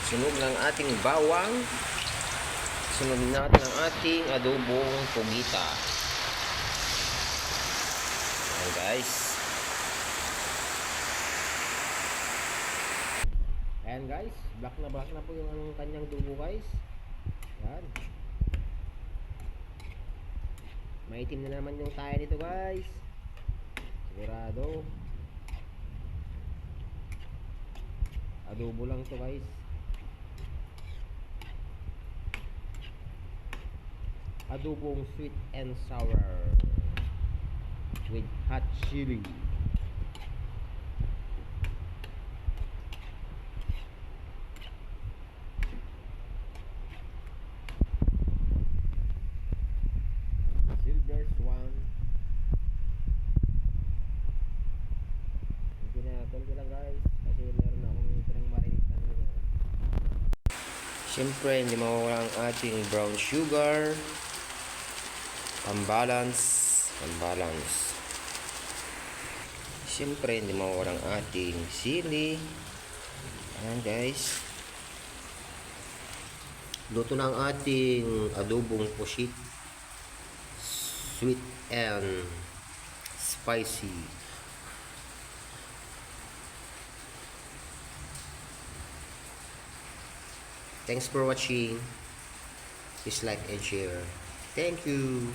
Sunog ng ating bawang. Sunod natin ang ating adobong pugita. Ayan guys. Ayan guys, black na po yung kanyang dugo guys. Ayan. Maitim na naman yung tayo nito guys. Sigurado. Adobo lang to guys. Adobong sweet and sour with hot chili. Silver Swan. Konti lang guys kasi meron akong pinang marinig kanina. Siyempre hindi mawawala ang ating brown sugar. Pambalance. Siyempre hindi mawawala ang ating sili. Ayan guys. Luto na ang ating adobong pusit. Sweet and spicy. Thanks for watching. Please like and share. Thank you.